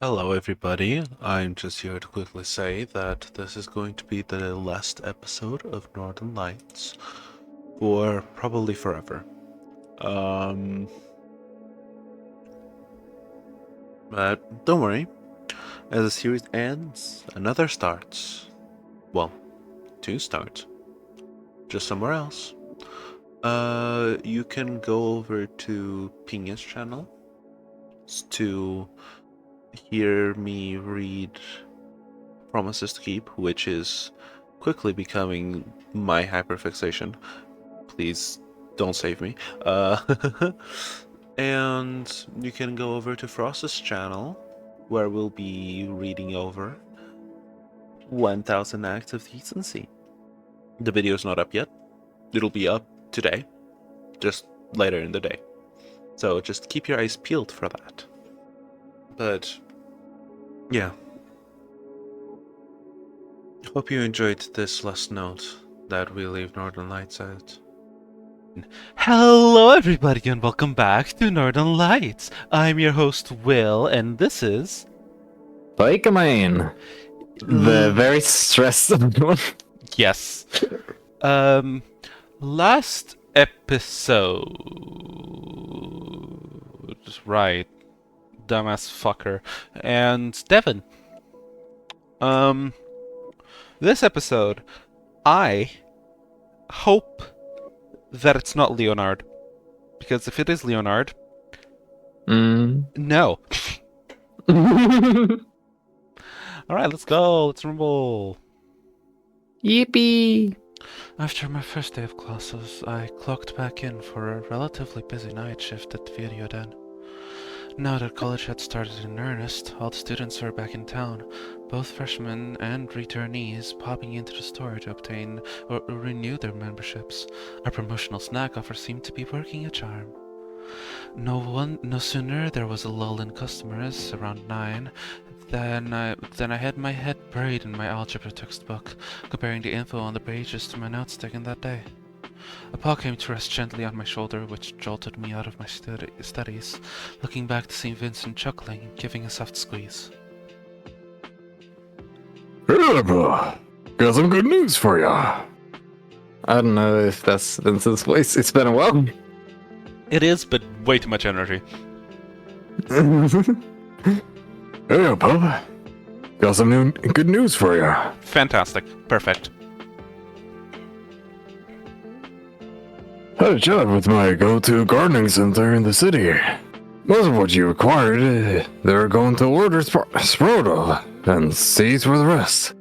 Hello, everybody. I'm just here to quickly say that this is going to be the last episode of Northern Lights for probably forever. Um, but don't worry. As the series ends, another starts. Well, two start. Just somewhere else. You can go over to Pinga's channel to hear me read Promises to Keep, which is quickly becoming my hyperfixation. Please don't save me. And you can go over to Frost's channel, where we'll be reading over 1000 Acts of Decency. The video's not up yet. It'll be up today, just later in the day. So just keep your eyes peeled for that. But yeah. Hope you enjoyed this last note that we leave Northern Lights at. Hello, everybody, and welcome back to Northern Lights. I'm your host, Will, and this is Pikamain. The very stressed one. Yes. Last episode. Right. Dumbass fucker. And Devin. This episode, I hope that it's not Leonard. Because if it is Leonard, no. Alright, let's go. Let's rumble. Yippee! After my first day of classes, I clocked back in for a relatively busy night shift at the video den. Now that college had started in earnest, all the students were back in town, both freshmen and returnees popping into the store to obtain or renew their memberships. Our promotional snack offer seemed to be working a charm. No sooner there was a lull in customers around 9 than I had my head buried in my algebra textbook, comparing the info on the pages to my notes taken that day. A paw came to rest gently on my shoulder, which jolted me out of my studies, looking back to see Vincent chuckling and giving a soft squeeze. Hey, bro. Got some good news for ya. I don't know if that's Vincent's voice. It's been a while. It is, but way too much energy. Hey, pup. Got some good news for ya. Fantastic. Perfect. Had a chat with my go-to gardening center in the city. Most of what you required, they're going to order sprout of, and seeds for the rest.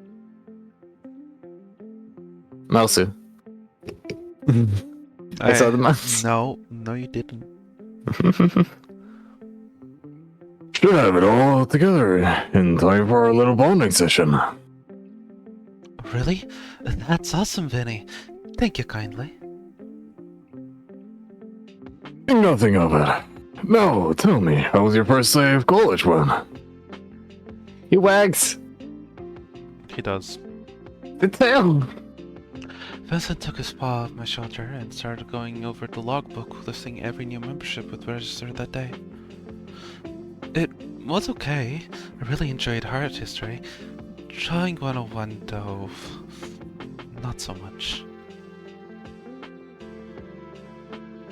Mousu. I saw the mouse. No, you didn't. Should have it all together in time for our little bonding session. Really? That's awesome, Vinny. Thank you kindly. Think nothing of it. No, tell me, how was your first day of college when? He wags He does. the tail. Vincent took his paw off my shoulder and started going over the logbook, listing every new membership with registered that day. It was okay. I really enjoyed art history. Drawing 101, though, not so much.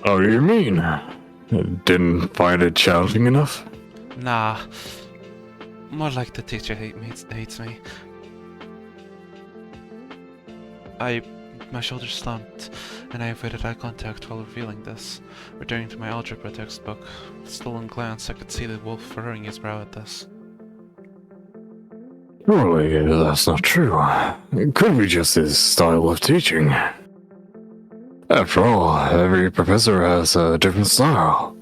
How do you mean? Didn't find it challenging enough? Nah. More like the teacher hates me. My shoulders slumped, and I avoided eye contact while revealing this. Returning to my algebra textbook, with a stolen glance, I could see the wolf furrowing his brow at this. Surely that's not true. It could be just his style of teaching. After all, every professor has a different style.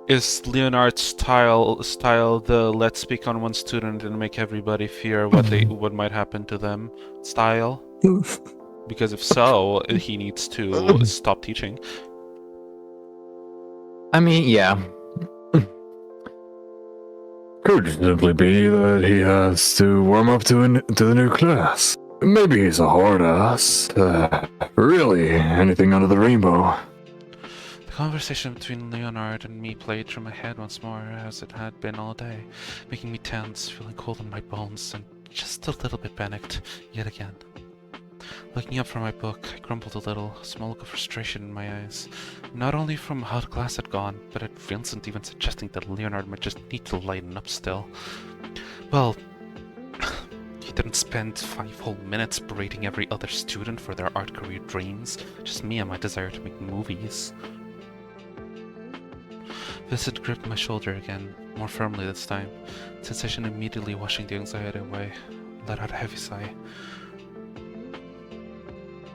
Is Leonard's style the let's speak on one student and make everybody fear what might happen to them style? Because if so, he needs to stop teaching. I mean, yeah. Could simply be that he has to warm up to the new class. Maybe he's a hard ass. Really, anything under the rainbow. The conversation between Leonard and me played through my head once more, as it had been all day, making me tense, feeling cold in my bones, and just a little bit panicked, yet again. Looking up from my book, I grumbled a little, a small look of frustration in my eyes, not only from how the class had gone, but at Vincent even suggesting that Leonard might just need to lighten up still. Well, he didn't spend 5 whole minutes berating every other student for their art career dreams, just me and my desire to make movies. Vincent gripped my shoulder again, more firmly this time, sensation immediately washing the anxiety away. Let out a heavy sigh.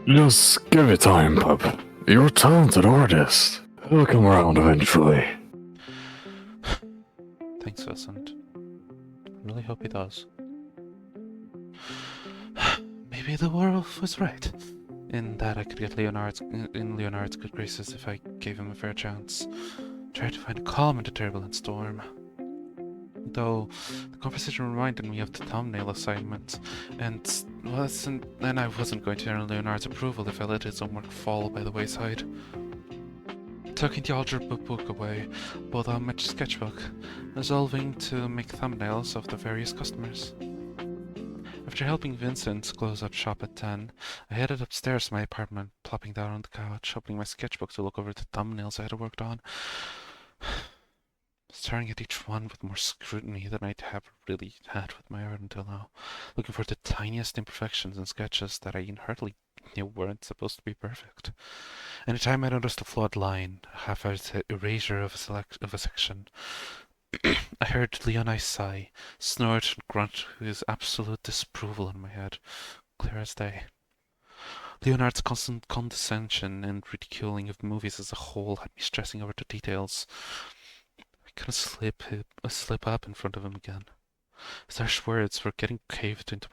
Just give it time, pup. You're a talented artist. It'll come around eventually. Thanks, Vincent. I really hope he does. Maybe the werewolf was right, in that I could get Leonard's good graces if I gave him a fair chance. Tried to find calm in the turbulent storm. Though the conversation reminded me of the thumbnail assignment, and I wasn't going to earn Leonard's approval if I let his homework fall by the wayside. Tucking the algebra book away, pulled out my sketchbook, resolving to make thumbnails of the various customers. After helping Vincent close up shop at 10, I headed upstairs to my apartment, plopping down on the couch, opening my sketchbook to look over the thumbnails I had worked on. Staring at each one with more scrutiny than I'd ever really had with my art until now, looking for the tiniest imperfections in sketches that I inherently knew weren't supposed to be perfect. Anytime I noticed a flawed line, a half-hearted erasure of a section, I heard Leoni sigh, snort, and grunt his absolute disapproval in my head, clear as day. Leonard's constant condescension and ridiculing of movies as a whole had me stressing over the details. I couldn't slip up in front of him again. His harsh words were getting carved into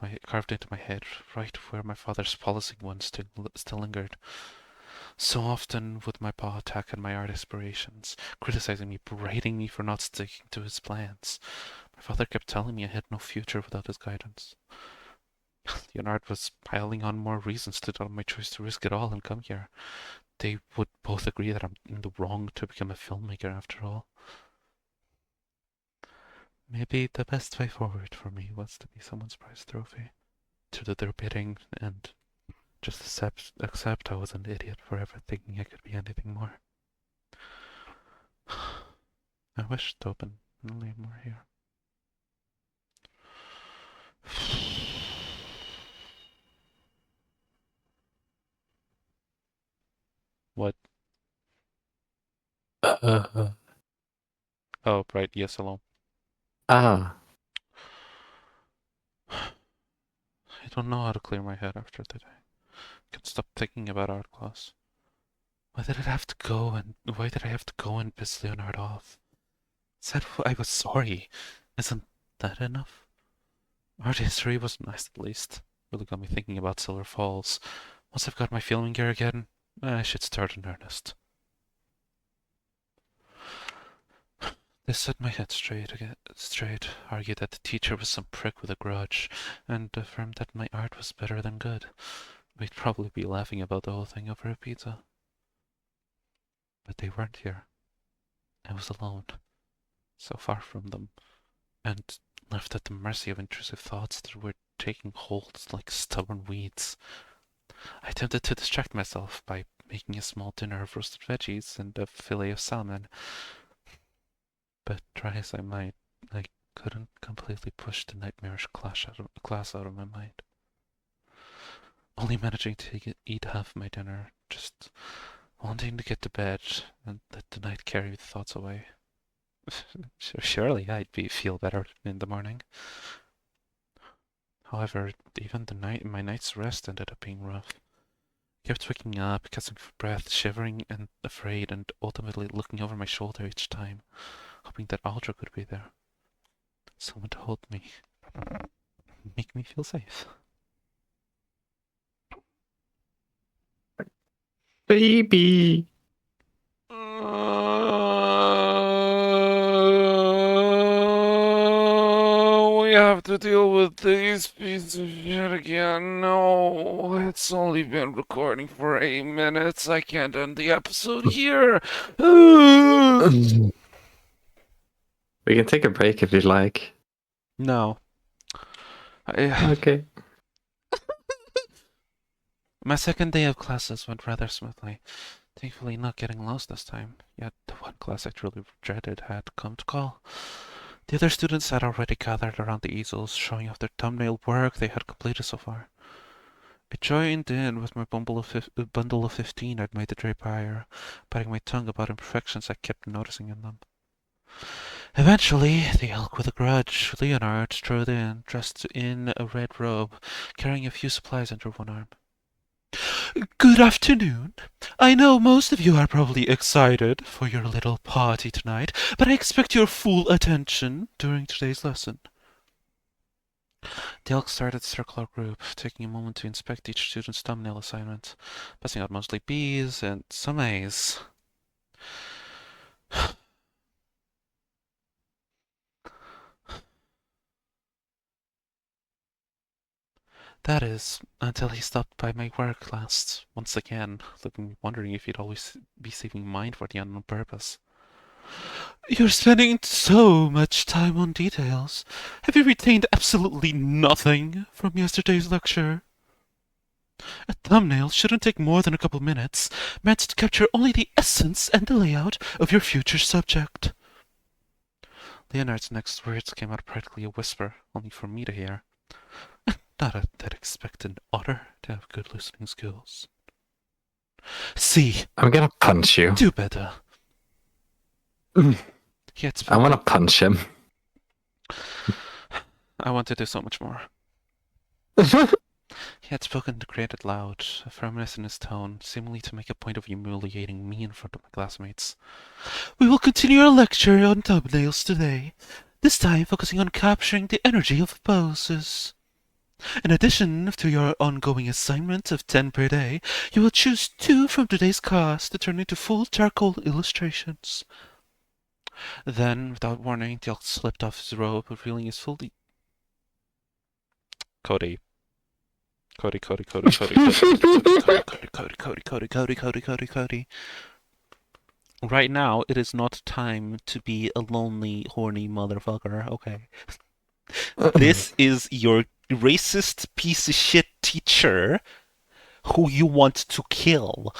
my head, right where my father's policing ones still lingered. So often would my pa attack at my art aspirations, criticizing me, berating me for not sticking to his plans. My father kept telling me I had no future without his guidance. Leonard was piling on more reasons to doubt my choice to risk it all and come here. They would both agree that I'm in the wrong to become a filmmaker after all. Maybe the best way forward for me was to be someone's prize trophy, to do their bidding and just accept I was an idiot for ever thinking I could be anything more. I wish Tobin and Liam were here. What? Oh, right, yes, hello. Ah. I don't know how to clear my head after today. I can't stop thinking about art class. Why did I have to go and piss Leonard off? Said I was sorry. Isn't that enough? Art history was nice at least. Really got me thinking about Silver Falls. Once I've got my filming gear again, I should start in earnest. They set my head straight, argued that the teacher was some prick with a grudge, and affirmed that my art was better than good. We'd probably be laughing about the whole thing over a pizza. But they weren't here. I was alone, so far from them, and left at the mercy of intrusive thoughts that were taking hold like stubborn weeds. I attempted to distract myself by making a small dinner of roasted veggies and a fillet of salmon, but try as I might, I couldn't completely push the nightmarish class out of my mind. Only managing to eat half my dinner, just wanting to get to bed and let the night carry the thoughts away. Surely I'd feel better in the morning. However, even my night's rest ended up being rough. I kept waking up, catching for breath, shivering and afraid, and ultimately looking over my shoulder each time, hoping that Aldra could be there. Someone to hold me, make me feel safe. Baby. we have to deal with these pieces of shit again. No, it's only been recording for 8 minutes. I can't end the episode here. We can take a break if you'd like. No. Okay. My second day of classes went rather smoothly. Thankfully not getting lost this time, yet the one class I truly dreaded had come to call. The other students had already gathered around the easels, showing off their thumbnail work they had completed so far. I joined in with my bundle of 15 I'd made the day prior, biting my tongue about imperfections I kept noticing in them. Eventually, the elk with a grudge, Leonard, strode in, dressed in a red robe, carrying a few supplies under one arm. Good afternoon. I know most of you are probably excited for your little party tonight, but I expect your full attention during today's lesson. The elk started to circle our group, taking a moment to inspect each student's thumbnail assignment, passing out mostly B's and some A's. That is, until he stopped by my work last, once again, wondering if he'd always be saving mine for the unknown purpose. You're spending so much time on details. Have you retained absolutely nothing from yesterday's lecture? A thumbnail shouldn't take more than a couple minutes, meant to capture only the essence and the layout of your future subject. Leonard's next words came out practically a whisper, only for me to hear. Not that expect an otter to have good listening skills. See, I'm gonna punch you. do better. I wanna punch him. I want to do so much more. He had spoken to created loud, a firmness in his tone, seemingly to make a point of humiliating me in front of my classmates. We will continue our lecture on thumbnails today, this time focusing on capturing the energy of poses. In addition to your ongoing assignment of 10 per day, you will choose 2 from today's class to turn into full charcoal illustrations. Then, without warning, the elk slipped off his robe, revealing his fully... Cody. Right now, it is not time to be a lonely, horny motherfucker, okay? This is your racist piece of shit teacher who you want to kill.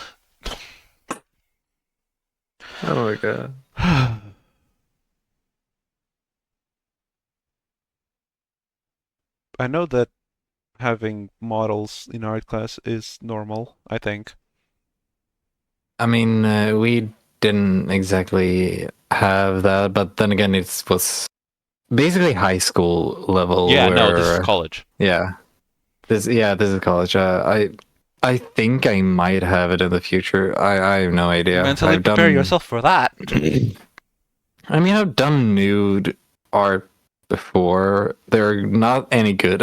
Oh my god. I know that having models in art class is normal, I think. I mean, we didn't exactly have that, but then again, it was basically high school level. Yeah, where, no, this is college. Yeah, this is college. I think I might have it in the future. I have no idea. Mentally prepare yourself for that. I mean, I've done nude art before. They're not any good.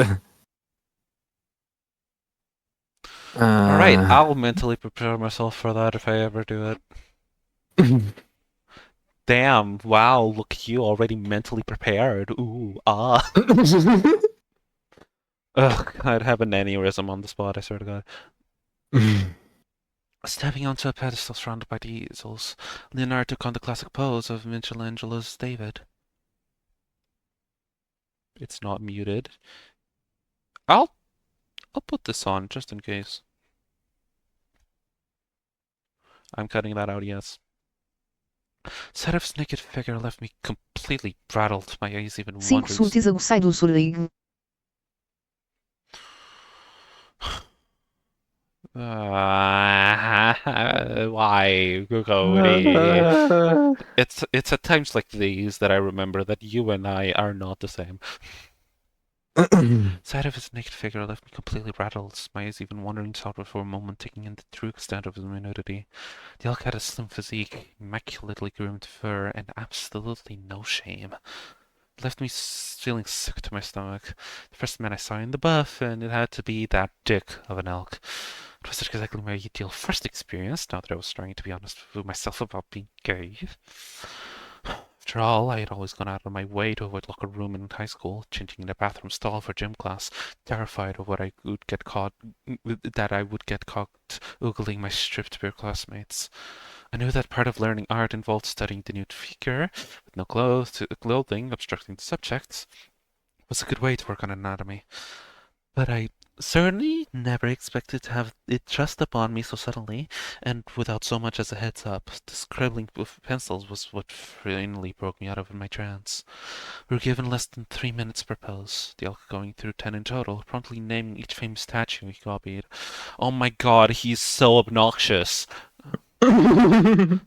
Alright, I'll mentally prepare myself for that if I ever do it. Damn, wow, look at you already mentally prepared. Ooh, ah. Ugh, I'd have an aneurysm on the spot, I swear to God. Stepping onto a pedestal surrounded by the easels, Leonard took on the classic pose of Michelangelo's David. It's not muted. I'll put this on just in case. I'm cutting that out, yes. Sight of his naked figure left me completely rattled. My eyes even Cinco wondered. sultisão sai do soleil. Why, Cody? It's at times like these that I remember that you and I are not the same. Sight of his naked figure left me completely rattled, my eyes even wandering southward for a moment, taking in the true extent of his nudity. The elk had a slim physique, immaculately groomed fur, and absolutely no shame. It left me feeling sick to my stomach. The first man I saw in the buff, and it had to be that dick of an elk. It wasn't exactly my ideal first experience, now that I was starting to be honest with myself about being gay. After After all, I had always gone out of my way to avoid locker room in high school, changing in a bathroom stall for gym class, terrified of what I would get caught, that I would get caught oogling my stripped bare classmates. I knew that part of learning art involved studying the nude figure, with no clothing obstructing the subjects, was a good way to work on anatomy. But I certainly never expected to have it thrust upon me so suddenly, and without so much as a heads up. The scribbling with pencils was what finally broke me out of my trance. We were given less than 3 minutes per pose, the elk going through 10 in total, promptly naming each famous statue he copied. Oh my god, he's so obnoxious!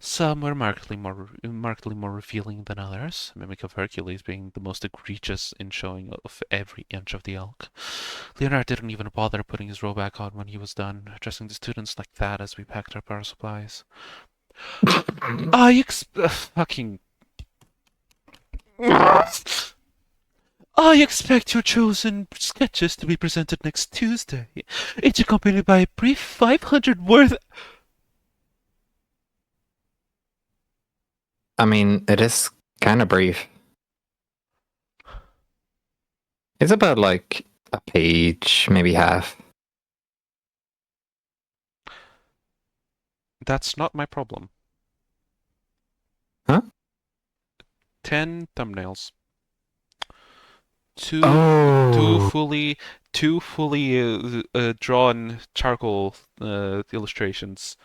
Some were markedly more revealing than others, Mimic of Hercules being the most egregious in showing of every inch of the elk. Leonard didn't even bother putting his robe back on when he was done, addressing the students like that as we packed up our supplies. Fucking... I expect your chosen sketches to be presented next Tuesday, each accompanied by a brief 500-word... I mean, it is kind of brief. It's about like a page, maybe half. That's not my problem. Huh? 10 thumbnails. Two Oh, fully drawn charcoal illustrations,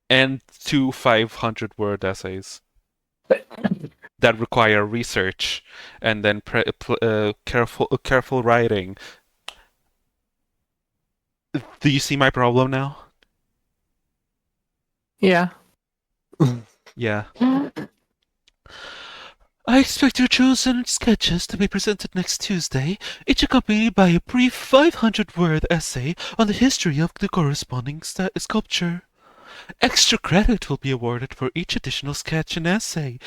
and 2 500-word essays that require research and then careful writing. Do you see my problem now? yeah. Yeah. I expect your chosen sketches to be presented next Tuesday, each accompanied by a brief 500-word essay on the history of the corresponding sculpture. Extra credit will be awarded for each additional sketch and essay.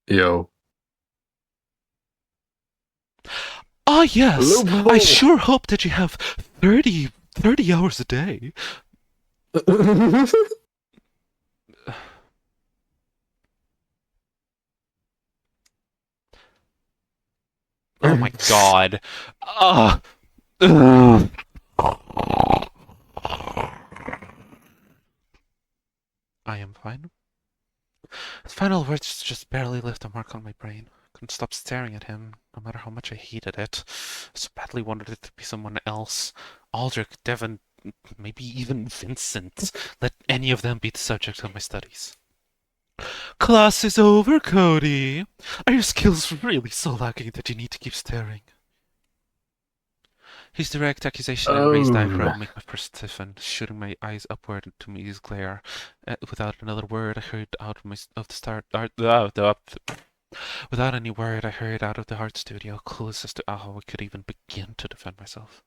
Yo. Ah, yes. Loophole. I sure hope that you have 30 hours a day. Oh my god. Ah. I am fine. His final words just barely left a mark on my brain. Couldn't stop staring at him, no matter how much I hated it. I so badly wanted it to be someone else. Aldrich, Devon, maybe even Vincent. Let any of them be the subject of my studies. Class is over, Cody. Are your skills really so lacking that you need to keep staring? His direct accusation and raised eyebrow make my first stiffen, shooting my eyes upward to meet his glare. Without another word, I hurried out of the start. Without any word, I hurried out of the art studio, clueless as to how I could even begin to defend myself.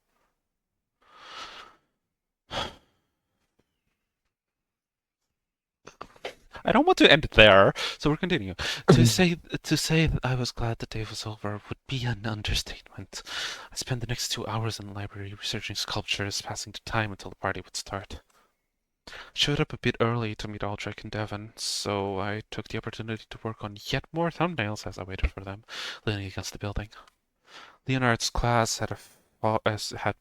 I don't want to end it there, so we're continuing. To say that I was glad the day was over would be an understatement. I spent the next 2 hours in the library researching sculptures, passing the time until the party would start. I showed up a bit early to meet Aldrich and Devon, so I took the opportunity to work on yet more thumbnails as I waited for them, leaning against the building. Leonard's class had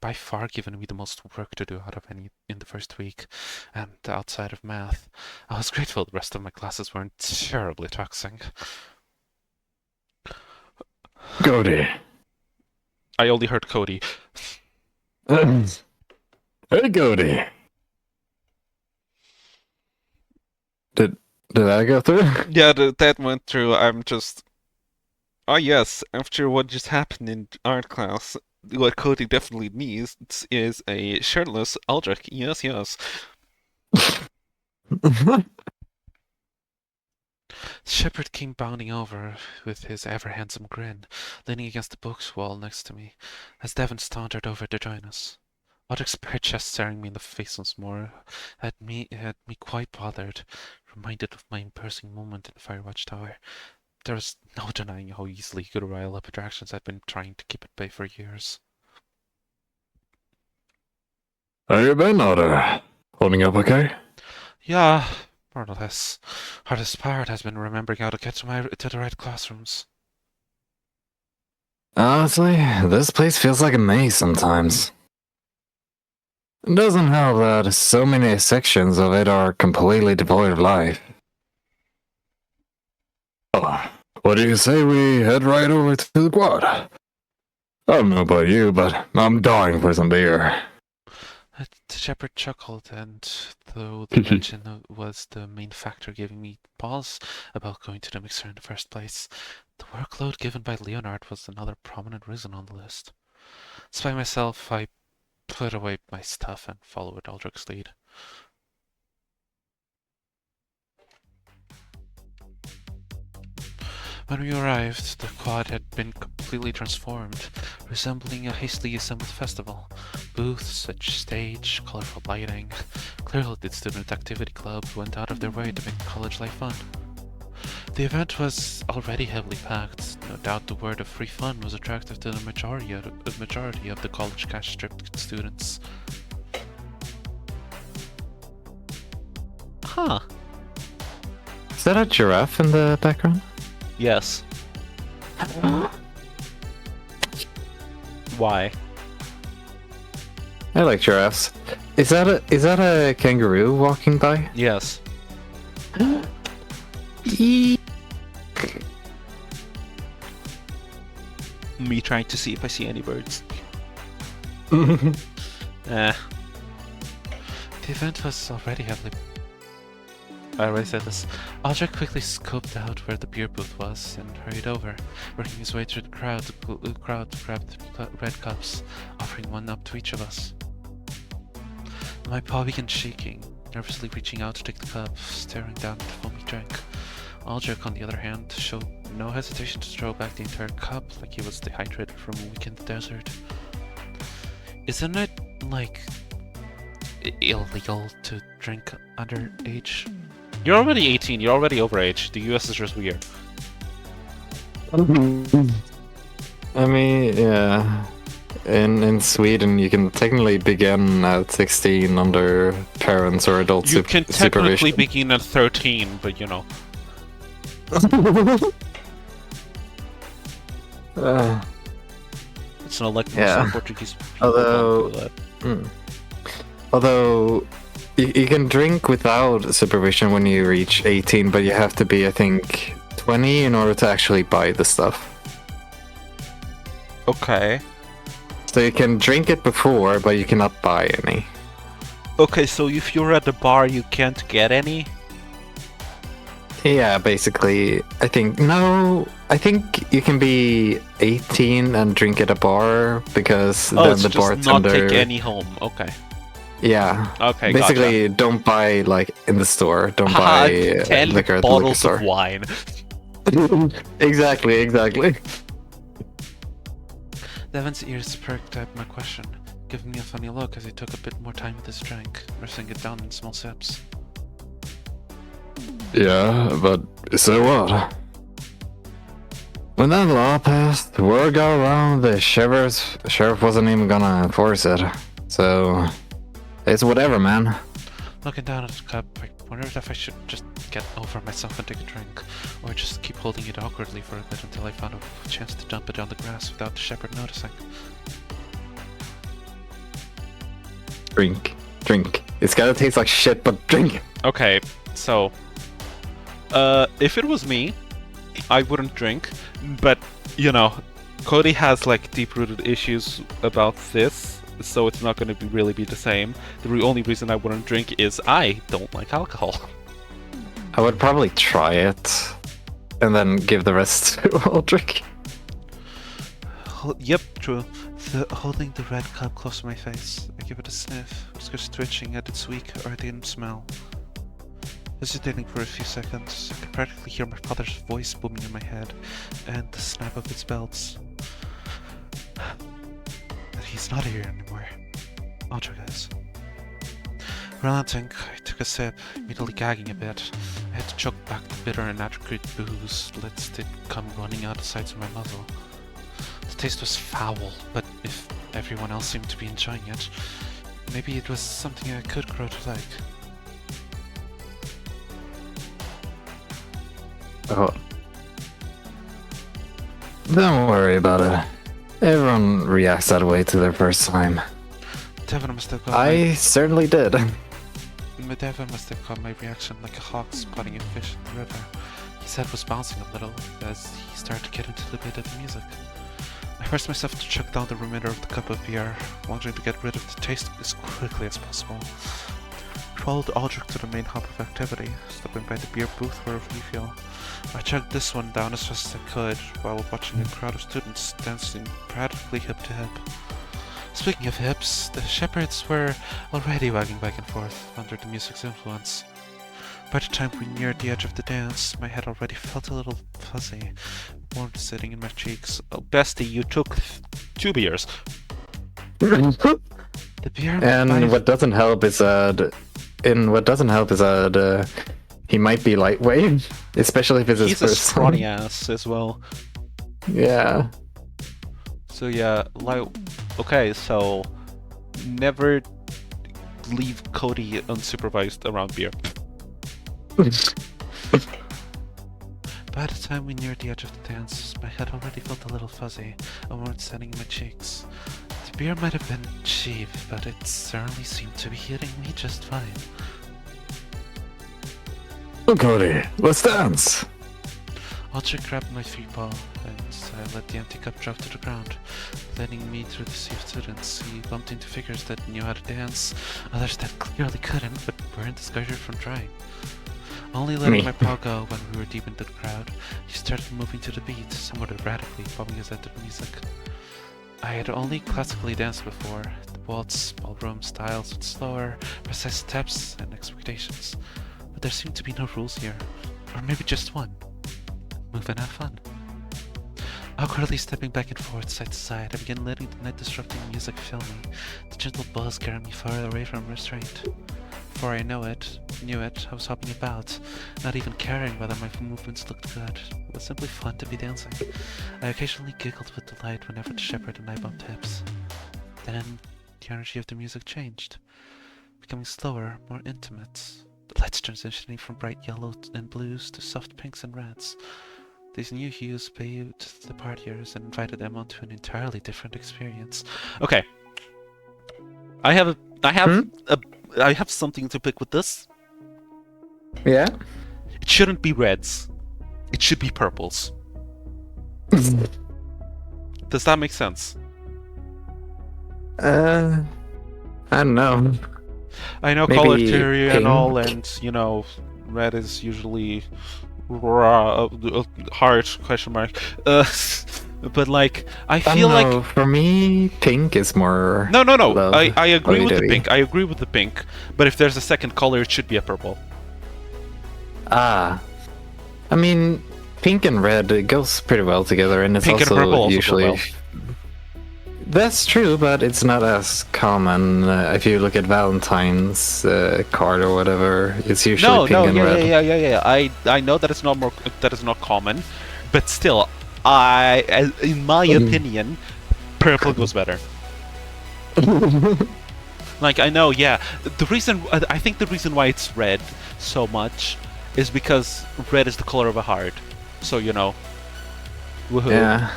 by far given me the most work to do out of any in the first week, and outside of math, I was grateful the rest of my classes weren't terribly taxing. Cody. I only heard Cody. Hey, Cody. Did I go through? Yeah, that went through. I'm just... Oh yes, after what just happened in art class, what Cody definitely needs is a shirtless Aldrich. Yes, yes. Shepard came bounding over with his ever-handsome grin, leaning against the books wall next to me, as Devon sauntered over to join us. Aldrich's bare chest staring me in the face once more had me quite bothered, reminded of my embarrassing moment in the Firewatch Tower. There was no denying how easily he could rile up attractions I'd been trying to keep at bay for years. How you been, Otter? Holding up okay? Yeah, More or less. Hardest part has been remembering how to get to the right classrooms. Honestly, this place feels like a maze sometimes. It doesn't help that so many sections of it are completely devoid of life. Oh, what do you say we head right over to the quad? I don't know about you, but I'm dying for some beer. The shepherd chuckled, and though the mention was the main factor giving me pause about going to the mixer in the first place, the workload given by Leonard was another prominent reason on the list. Despite myself, I put away my stuff and followed Aldrich's lead. When we arrived, the quad had been completely transformed, resembling a hastily assembled festival. Booths, a stage, colorful lighting. Clearly the student activity club went out of their way to make college life fun. The event was already heavily packed. No doubt the word of free fun was attractive to the majority of the college cash-strapped students. Huh. Is that a giraffe in the background? Yes. Why? I like giraffes. Is that a kangaroo walking by? Yes. Me trying to see if I see any birds. The event was already heavily... I already said this. Aldrich quickly scoped out where the beer booth was and hurried over, working his way through the crowd to grab the red cups, offering one up to each of us. My paw began shaking, nervously reaching out to take the cup, staring down at the foamy drink. Aldrich, on the other hand, showed no hesitation to throw back the entire cup like he was dehydrated from a week in the desert. Isn't it, like, illegal to drink underage? You're already 18, you're already overage. The US is just weird. I mean, yeah. In Sweden, you can technically begin at 16 under parents or adult You can technically supervision. begin at 13, but you know. It's not like Yeah. most Portuguese people Although- don't do that. Although, you can drink without supervision when you reach 18, but you have to be, I think, 20 in order to actually buy the stuff. Okay. So you can drink it before, but you cannot buy any. Okay, so if you're at the bar, you can't get any? Yeah, basically, I think you can be 18 and drink at a bar because Oh, then it's the just not bartender. take any home. Okay. Yeah. Okay, Basically, don't buy like in the store. Don't buy liquor 10 at the liquor bottles store. of wine. Exactly. Devin's ears perked at my question, giving me a funny look as he took a bit more time with his drink, nursing it down in small sips. Yeah, but so what? When that law passed, word got around the sheriff wasn't even gonna enforce it. So it's whatever, man. Looking down at the cup, I wondered if I should just get over myself and take a drink, or just keep holding it awkwardly for a bit until I found a chance to dump it on the grass without the shepherd noticing. Drink. It's gotta taste like shit, but drink. Okay, so if it was me, I wouldn't drink, but you know, Cody has like deep-rooted issues about this, so it's not going to really be the same. The only reason I wouldn't drink is I don't like alcohol. I would probably try it, and then give the rest to Aldrich. Yep, true. Holding the red cup close to my face, I give it a sniff, whiskers twitching at its weak, earthen smell. Hesitating for a few seconds, I could practically hear my father's voice booming in my head, and the snap of its belts. But he's not here anymore. Aldrich is. Relenting, I took a sip, immediately gagging a bit. I had to choke back the bitter and inadequate booze, lest it come running out the sides of my muzzle. The taste was foul, but if everyone else seemed to be enjoying it, maybe it was something I could grow to like. Oh. Don't worry about it. Everyone reacts that way to their first time. Devon must have got I certainly did. Devon must have caught my reaction like a hawk spotting a fish in the river. His head was bouncing a little as he started to get into the beat of the music. I forced myself to chug down the remainder of the cup of beer, wanting to get rid of the taste as quickly as possible. I followed Aldrich to the main hub of activity, stopping by the beer booth for a refill. I chugged this one down as fast as I could, while watching a crowd of students dancing practically hip to hip. Speaking of hips, the shepherds were already wagging back and forth under the music's influence. By the time we neared the edge of the dance, my head already felt a little fuzzy, warmth sitting in my cheeks. Oh, bestie, you took 2 beers. The beer. And what doesn't help is that he might be lightweight, especially if it's his He's a first scrawny ass as well. Yeah. So yeah, like, okay, so never leave Cody unsupervised around beer. By the time we neared the edge of the dance, my head already felt a little fuzzy, a warmth setting in my cheeks. The beer might have been cheap, but it certainly seemed to be hitting me just fine. Oh, Cody, let's dance. Aldrich grabbed my 3-ball, and I let the empty cup drop to the ground, letting me through the sea of students. He bumped into figures that knew how to dance, others that clearly couldn't, but weren't discouraged from trying. Only letting my paw go when we were deep into the crowd, he started moving to the beat, somewhat erratically, bobbing his head to the music. I had only classically danced before, the waltz, ballroom styles with slower, precise steps and expectations. But there seemed to be no rules here, or maybe just one. Move and have fun. Awkwardly stepping back and forth, side to side, I began letting the night-disrupting music fill me, the gentle buzz carrying me far away from restraint. Before I knew it, I was hopping about, not even caring whether my movements looked good. It was simply fun to be dancing. I occasionally giggled with delight whenever the shepherd and I bumped hips. Then, the energy of the music changed, becoming slower, more intimate. The lights transitioning from bright yellows and blues to soft pinks and reds. These new hues bathed the partiers and invited them onto an entirely different experience. Okay. I have something to pick with this. Yeah? It shouldn't be reds. It should be purples. Does that make sense? I don't know. I know Maybe color theory and pink. all, and you know, red is usually hard question mark. But like, I feel like for me, pink is more. no. love, I agree with the lovey-dovey. pink. I agree with the pink. But if there's a second color, it should be a purple. I mean, pink and red it goes pretty well together, and it's Pink and also purple also go usually. well. That's true, but it's not as common. If you look at Valentine's card or whatever, it's usually pink and red. Yeah. I know that it's not common, but still, in my opinion, purple goes better. Like, I know, yeah. I think the reason why it's red so much is because red is the color of a heart. So, you know. Woohoo. Yeah.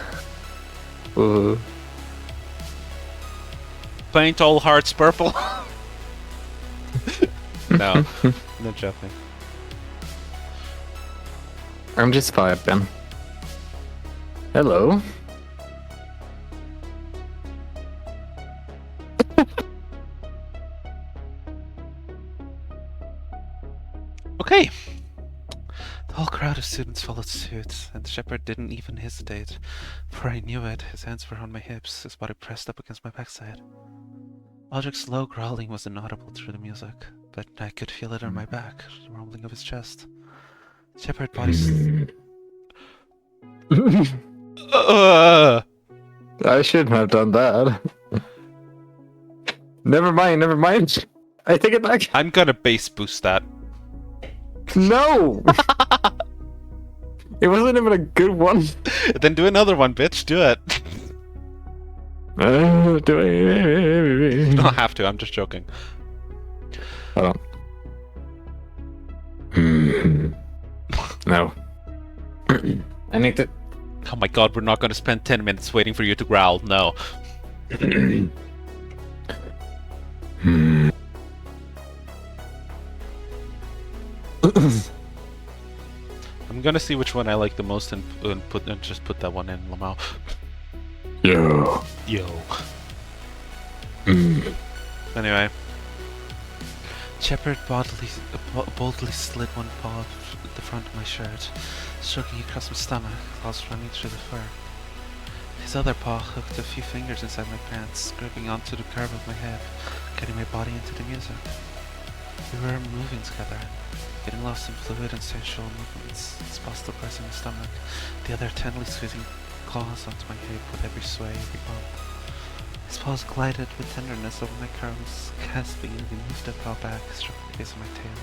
Woohoo. Paint all hearts purple. No joking. I'm just vibing. Hello. Okay. The whole crowd of students followed suit, and the shepherd didn't even hesitate. Before I knew it, his hands were on my hips, his body pressed up against my backside. Aldrich's low growling was inaudible through the music, but I could feel it on my back, the rumbling of his chest. Shepherd body I shouldn't have done that. Never mind. I take it back. I'm gonna bass boost that. No! It wasn't even a good one. Then do another one, bitch. Do it. You don't have to, I'm just joking. Hold on. No. I need to. Oh my god, we're not gonna spend 10 minutes waiting for you to growl. No. Hmm. I'm gonna see which one I like the most and just put that one in, Lamau. Yo. Yo. Hmm. Anyway. Shepard boldly slid one paw at the front of my shirt, stroking across my stomach, claws running through the fur. His other paw hooked a few fingers inside my pants, gripping onto the curve of my hip, getting my body into the music. We were moving together, getting lost in fluid and sensual movements, his paw still pressing my stomach, the other tenderly squeezing claws onto my hip with every sway, every bump. His paws glided with tenderness over my curls, gasping as he moved a paw back, struck the base of my tail,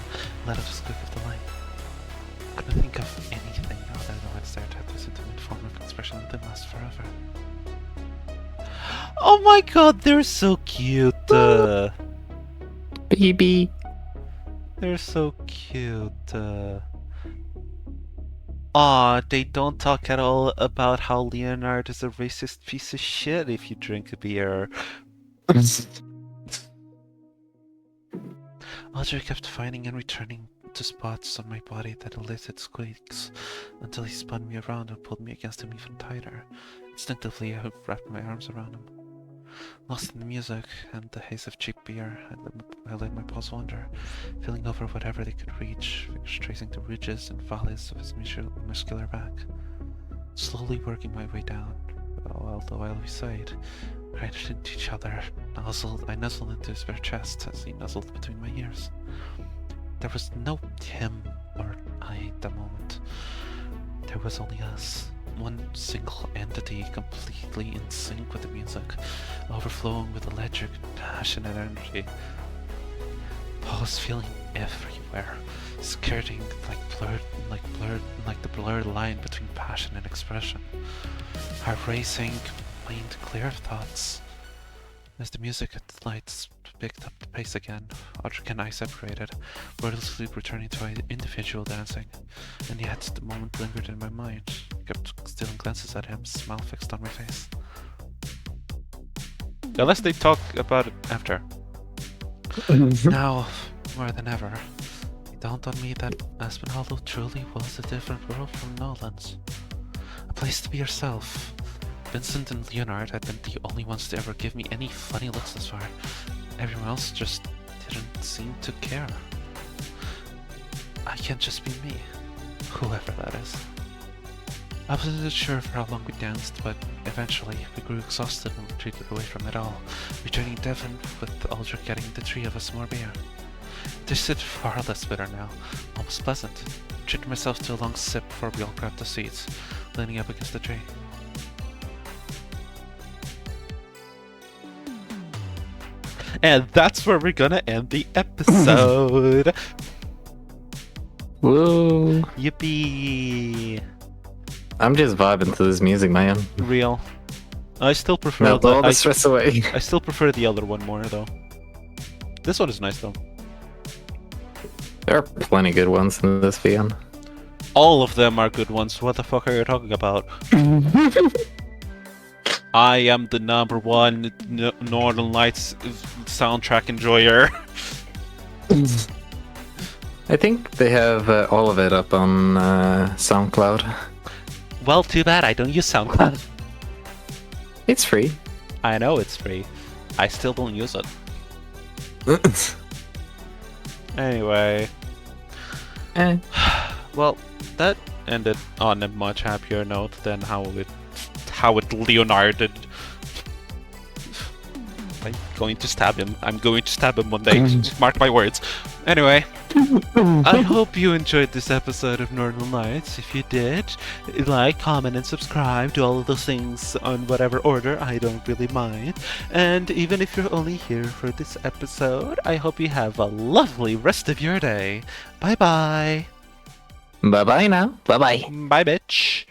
let out a squeak of delight. I couldn't think of anything other than I'd stared at this intimate form of expression that didn't last forever. Oh my god, they're so cute! Baby. They're so cute. Aw, they don't talk at all about how Leonard is a racist piece of shit if you drink a beer. Audrey kept finding and returning to spots on my body that elicited squeaks until he spun me around and pulled me against him even tighter. Instinctively, I wrapped my arms around him. Lost in the music and the haze of cheap beer, I let my paws wander, feeling over whatever they could reach, fingers tracing the ridges and valleys of his muscular back. Slowly working my way down, although while we sighed, right into each other, I nuzzled into his bare chest as he nuzzled between my ears. There was no him or I at the moment. There was only us. One single entity, completely in sync with the music, overflowing with electric, passionate energy. Paws feeling everywhere, skirting like the blurred line between passion and expression. Our racing, mind clear of thoughts. As the music at the lights picked up the pace again, Audrey and I separated, wordlessly returning to our individual dancing. And yet, the moment lingered in my mind. I kept stealing glances at him, smile fixed on my face. Unless they talk about it after. Now, more than ever, it dawned on me that Aspen Hollow truly was a different world from Nolan's. A place to be yourself. Vincent and Leonard had been the only ones to ever give me any funny looks thus far. Everyone else just didn't seem to care. I can't just be me, whoever that is. I wasn't sure for how long we danced, but eventually we grew exhausted and retreated away from it all, returning Devon with Aldrich getting the three of us more beer. It tasted far less bitter now, almost pleasant. I treated myself to a long sip before we all grabbed the seats, leaning up against the tree. And that's where we're gonna end the episode. Whoa. Yippee! I'm just vibing to this music, man. Real. I still prefer Melt all the stress away. I still prefer the other one more though. This one is nice though. There are plenty good ones in this VM. All of them are good ones. What the fuck are you talking about? I am the #1 Northern Lights soundtrack enjoyer. I think they have all of it up on SoundCloud. Well, too bad I don't use SoundCloud. It's free. I know it's free. I still don't use it. Anyway. Well, that ended on a much happier note than how it Leonarded. I'm going to stab him. I'm going to stab him one day. Mark my words. Anyway, I hope you enjoyed this episode of Northern Lights. If you did, like, comment, and subscribe. Do all of those things on whatever order. I don't really mind. And even if you're only here for this episode, I hope you have a lovely rest of your day. Bye-bye. Bye-bye now. Bye-bye. Bye, bitch.